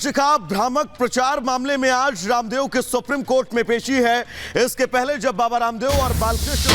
बालकृष्ण का भ्रामक प्रचार मामले में आज रामदेव के सुप्रीम कोर्ट में पेशी है। इसके पहले जब बाबा रामदेव और बालकृष्ण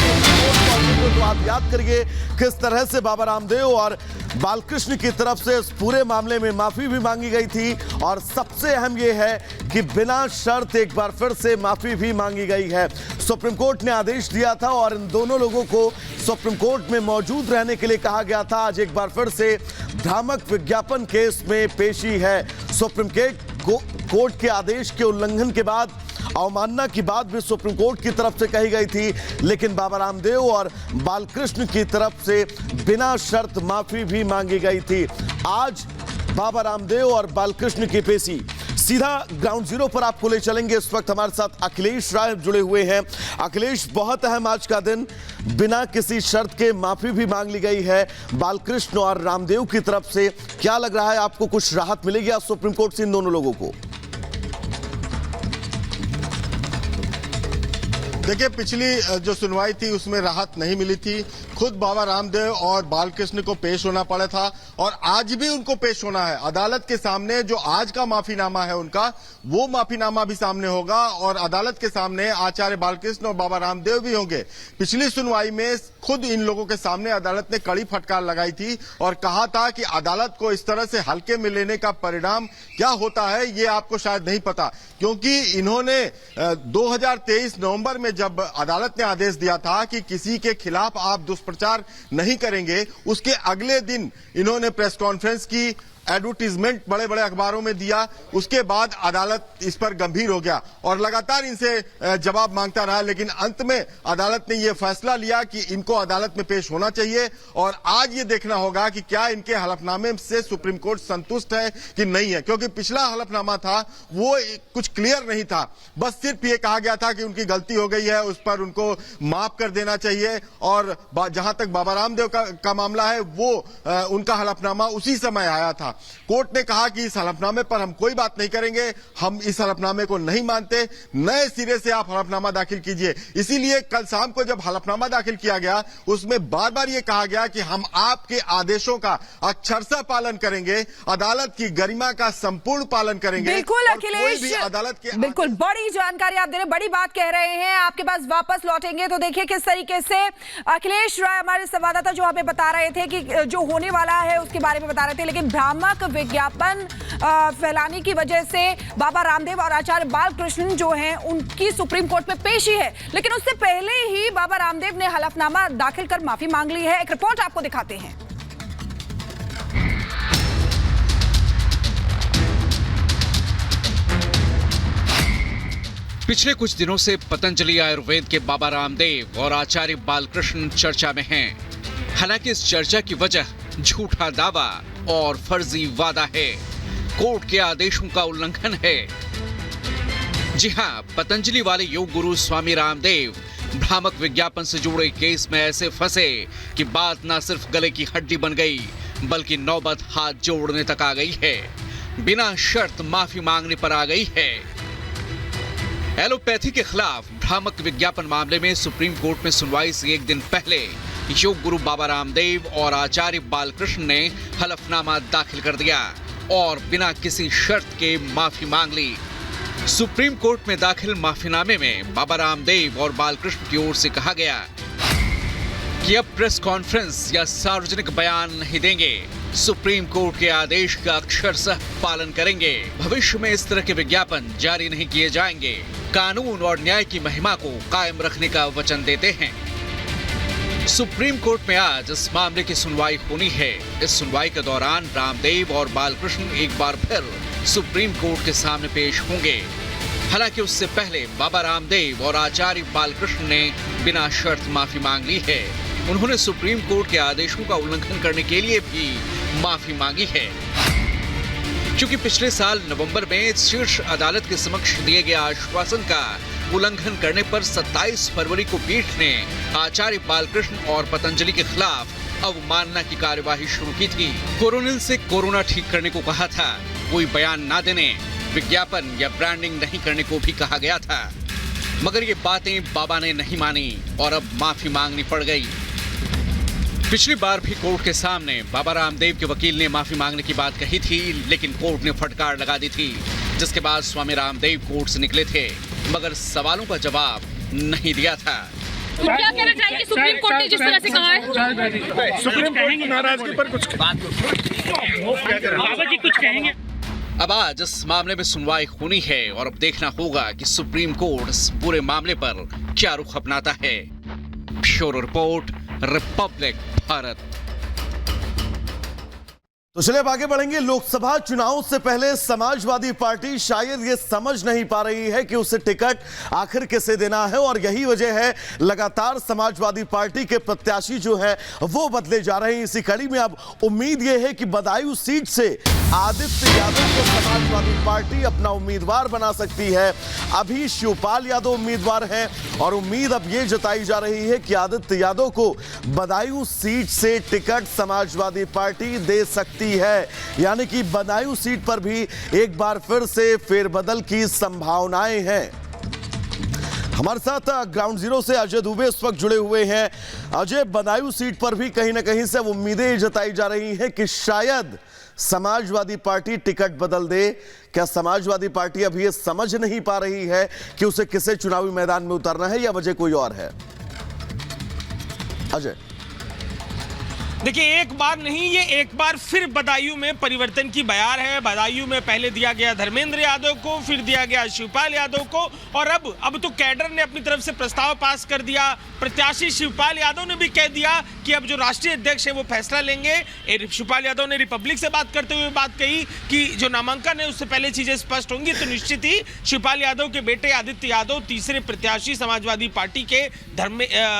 को आप याद करिए किस तरह से बाबा रामदेव और बालकृष्ण की तरफ से इस पूरे मामले में माफी भी मांगी गई थी और सबसे अहम यह है कि बिना शर्त एक बार फिर से माफी भी मांगी गई है। सुप्रीम कोर्ट ने आदेश दिया था और इन दोनों लोगों को सुप्रीम कोर्ट में मौजूद रहने के लिए कहा गया था। आज एक बार फिर से भ्रामक विज्ञापन केस में पेशी है। सुप्रीम कोर्ट के आदेश के उल्लंघन के बाद अवमानना की बात भी सुप्रीम कोर्ट की तरफ से कही गई थी, लेकिन बाबा रामदेव और बालकृष्ण की तरफ से बिना शर्त माफी भी मांगी गई थी। आज बाबा रामदेव और बालकृष्ण की पेशी। सीधा ग्राउंड जीरो पर आपको ले चलेंगे। इस वक्त हमारे साथ अखिलेश राय जुड़े हुए हैं। अखिलेश, बहुत अहम आज का दिन, बिना किसी शर्त के माफी भी मांग ली गई है बालकृष्ण और रामदेव की तरफ से। क्या लग रहा है आपको, कुछ राहत मिलेगी आज सुप्रीम कोर्ट से इन दोनों लोगों को? देखिए, पिछली जो सुनवाई थी उसमें राहत नहीं मिली थी। खुद बाबा रामदेव और बालकृष्ण को पेश होना पड़ा था और आज भी उनको पेश होना है अदालत के सामने। जो आज का माफीनामा है उनका, वो माफीनामा भी सामने होगा और अदालत के सामने आचार्य बालकृष्ण और बाबा रामदेव भी होंगे। पिछली सुनवाई में खुद इन लोगों के सामने अदालत ने कड़ी फटकार लगाई थी और कहा था कि अदालत को इस तरह से हल्के में लेने का परिणाम क्या होता है ये आपको शायद नहीं पता, क्योंकि इन्होंने 2023 नवंबर में जब अदालत ने आदेश दिया था कि किसी के खिलाफ आप दुष्प्रचार नहीं करेंगे, उसके अगले दिन इन्होंने प्रेस कॉन्फ्रेंस की, एडवर्टीजमेंट बड़े बड़े अखबारों में दिया। उसके बाद अदालत इस पर गंभीर हो गया और लगातार इनसे जवाब मांगता रहा, लेकिन अंत में अदालत ने यह फैसला लिया कि इनको अदालत में पेश होना चाहिए और आज ये देखना होगा कि क्या इनके हलफनामे से सुप्रीम कोर्ट संतुष्ट है कि नहीं है, क्योंकि पिछला हलफनामा था वो कुछ क्लियर नहीं था। बस सिर्फ ये कहा गया था कि उनकी गलती हो गई है, उस पर उनको माफ कर देना चाहिए। और जहां तक बाबा रामदेव का मामला है, वो उनका हलफनामा उसी समय आया था। कोर्ट ने कहा कि इस हलफनामे पर हम कोई बात नहीं करेंगे, हम इस हलफनामे को नहीं मानते, नए सिरे से आप हलफनामा दाखिल कीजिए। इसीलिए कल शाम को जब हलफनामा दाखिल किया गया, उसमें बार बार यह कहा गया कि हम आपके आदेशों का अक्षरशः पालन करेंगे, अदालत की गरिमा का संपूर्ण पालन करेंगे। बिल्कुल अखिलेश, अदालत के बिल्कुल बड़ी जानकारी आप दे रहे, बड़ी बात कह रहे हैं। आपके पास वापस लौटेंगे तो देखिए किस तरीके से अखिलेश राय हमारे संवाददाता जो हमें बता रहे थे कि जो होने वाला है उसके बारे में बता रहे थे, लेकिन भ्रामक विज्ञापन फैलाने की वजह से बाबा रामदेव और आचार्य बालकृष्ण जो हैं उनकी सुप्रीम कोर्ट में पेशी है। लेकिन उससे पहले ही बाबा रामदेव ने हलफनामा दाखिल कर माफी मांग ली है। एक रिपोर्ट आपको दिखाते हैं। पिछले कुछ दिनों से पतंजलि आयुर्वेद के बाबा रामदेव और आचार्य बालकृष्ण चर्चा में हैं। हालांकि इस चर्चा की वजह झूठा दावा और फर्जी वादा है, कोर्ट के आदेशों का उल्लंघन है। जी हां, पतंजलि वाले योग गुरु स्वामी रामदेव भ्रामक विज्ञापन से जुड़े केस में ऐसे फंसे कि बात न सिर्फ गले की हड्डी बन गई, बल्कि नौबत हाथ जोड़ने तक आ गई है। बिना शर्त माफी मांगने पर आ गई है। एलोपैथी के खिलाफ भ्रामक विज्ञापन मामले में सुप्रीम कोर्ट में सुनवाई से एक दिन पहले योग गुरु बाबा रामदेव और आचार्य बालकृष्ण ने हलफनामा दाखिल कर दिया और बिना किसी शर्त के माफी मांग ली। सुप्रीम कोर्ट में दाखिल माफीनामे में बाबा रामदेव और बालकृष्ण की ओर से कहा गया कि अब प्रेस कॉन्फ्रेंस या सार्वजनिक बयान नहीं देंगे, सुप्रीम कोर्ट के आदेश का अक्षरशः पालन करेंगे, भविष्य में इस तरह के विज्ञापन जारी नहीं किए जाएंगे, कानून और न्याय की महिमा को कायम रखने का वचन देते हैं। सुप्रीम कोर्ट में आज इस मामले की सुनवाई होनी है। इस सुनवाई के दौरान रामदेव और बालकृष्ण एक बार फिर सुप्रीम कोर्ट के सामने पेश होंगे। हालांकि उससे पहले बाबा रामदेव और आचार्य बालकृष्ण ने बिना शर्त माफी मांग ली है। उन्होंने सुप्रीम कोर्ट के आदेशों का उल्लंघन करने के लिए भी माफी मांगी है, क्योंकि पिछले साल नवंबर में शीर्ष अदालत के समक्ष दिए गए आश्वासन का उल्लंघन करने पर 27 फरवरी को पीठ ने आचार्य बालकृष्ण और पतंजलि के खिलाफ अवमानना की कार्यवाही शुरू की थी। कोरोनिल से कोरोना ठीक करने को कहा था, कोई बयान ना देने, विज्ञापन या ब्रांडिंग नहीं करने को भी कहा गया था, मगर ये बातें बाबा ने नहीं मानी और अब माफी मांगनी पड़ गई। पिछली बार भी कोर्ट के सामने बाबा रामदेव के वकील ने माफी मांगने की बात कही थी, लेकिन कोर्ट ने फटकार लगा दी थी, जिसके बाद स्वामी रामदेव कोर्ट से निकले थे, मगर सवालों का जवाब नहीं दिया था। तो क्या कहना चाहेंगे सुप्रीम कोर्ट ने जिस तरह से कहा है? सुप्रीम कोर्ट की नाराजगी पर कुछ बाबा जी कुछ कहेंगे? अब आज इस मामले में सुनवाई होनी है और अब देखना होगा कि सुप्रीम कोर्ट इस पूरे मामले पर क्या रुख अपनाता है। Bureau report, Republic Bharat. तो चलिए अब आगे बढ़ेंगे। लोकसभा चुनाव से पहले समाजवादी पार्टी शायद ये समझ नहीं पा रही है कि उसे टिकट आखिर किसे देना है, और यही वजह है लगातार समाजवादी पार्टी के प्रत्याशी जो है वो बदले जा रहे हैं। इसी कड़ी में अब उम्मीद ये है कि बदायूं सीट से आदित्य यादव को समाजवादी पार्टी अपना उम्मीदवार बना सकती है। अभी शिवपाल यादव उम्मीदवार हैं और उम्मीद अब ये जताई जा रही है कि आदित्य यादव को बदायूं सीट से टिकट समाजवादी पार्टी दे सकती है, यानी कि बदायूं सीट पर भी एक बार फिर से फेरबदल की संभावनाएं हैं। हमारे साथ ग्राउंड जीरो से अजय दुबे इस वक्त जुड़े हुए हैं। अजय, बदायूं सीट पर भी कहीं ना कहीं से उम्मीदें जताई जा रही हैं कि शायद समाजवादी पार्टी टिकट बदल दे। क्या समाजवादी पार्टी अभी ये समझ नहीं पा रही है कि उसे किसे चुनावी मैदान में उतारना है, या वजह कोई और है? अजय, देखिए, एक बार नहीं, ये एक बार फिर बदायूं में परिवर्तन की बयार है। बदायूं में पहले दिया गया धर्मेंद्र यादव को, फिर दिया गया शिवपाल यादव को, और अब तो कैडर ने अपनी तरफ से प्रस्ताव पास कर दिया। प्रत्याशी शिवपाल यादव ने भी कह दिया कि अब जो राष्ट्रीय अध्यक्ष है वो फैसला लेंगे। शिवपाल यादव ने रिपब्लिक से बात करते हुए बात कही कि जो नामांकन है उससे पहले चीजें स्पष्ट होंगी, तो निश्चित ही शिवपाल यादव के बेटे आदित्य यादव तीसरे प्रत्याशी समाजवादी पार्टी के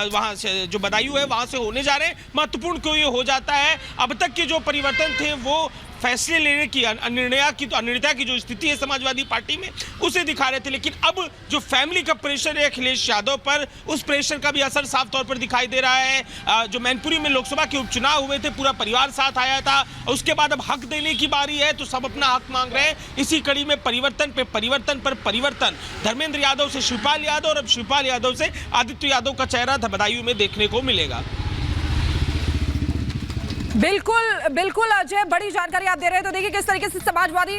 वहां से जो बदायूं है वहां से होने जा रहे हैं। महत्वपूर्ण क्यों हो जाता है, अब तक के जो परिवर्तन थे वो फैसले लेने की अनिर्णयता की जो स्थिति है समाजवादी पार्टी में उसे दिखा रहे थे, लेकिन अब जो फैमिली का प्रेशर है अखिलेश यादव पर, उस प्रेशर का भी असर साफ तौर पर दिखाई दे रहा है। जो मैनपुरी में लोकसभा के उपचुनाव हुए थे, पूरा परिवार साथ आया था, उसके बाद अब हक देने की बारी है, तो सब अपना हक मांग रहे हैं। इसी कड़ी में परिवर्तन पे परिवर्तन पर परिवर्तन, धर्मेंद्र यादव से शिवपाल यादव और अब शिवपाल यादव से आदित्य यादव का चेहरा बदायूं में देखने को मिलेगा। बिल्कुल बिल्कुल अजय, बड़ी जानकारी आप दे रहे हैं। तो देखिए किस तरीके से समाजवादी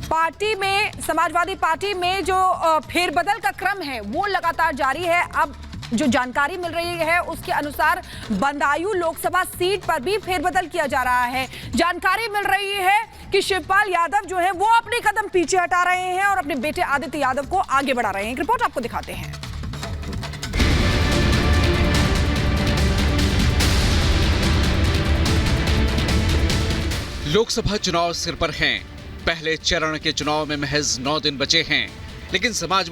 पार्टी में जो फेरबदल का क्रम है वो लगातार जारी है। अब जो जानकारी मिल रही है उसके अनुसार बदायूं लोकसभा सीट पर भी फेरबदल किया जा रहा है। जानकारी मिल रही है कि शिवपाल यादव जो है वो अपने कदम पीछे हटा रहे हैं और अपने बेटे आदित्य यादव को आगे बढ़ा रहे हैं। एक रिपोर्ट आपको दिखाते हैं। लोकसभा चुनाव सिर पर हैं। पहले चरण के चुनाव में महज 9 दिन बचे हैं, लेकिन समाजवादी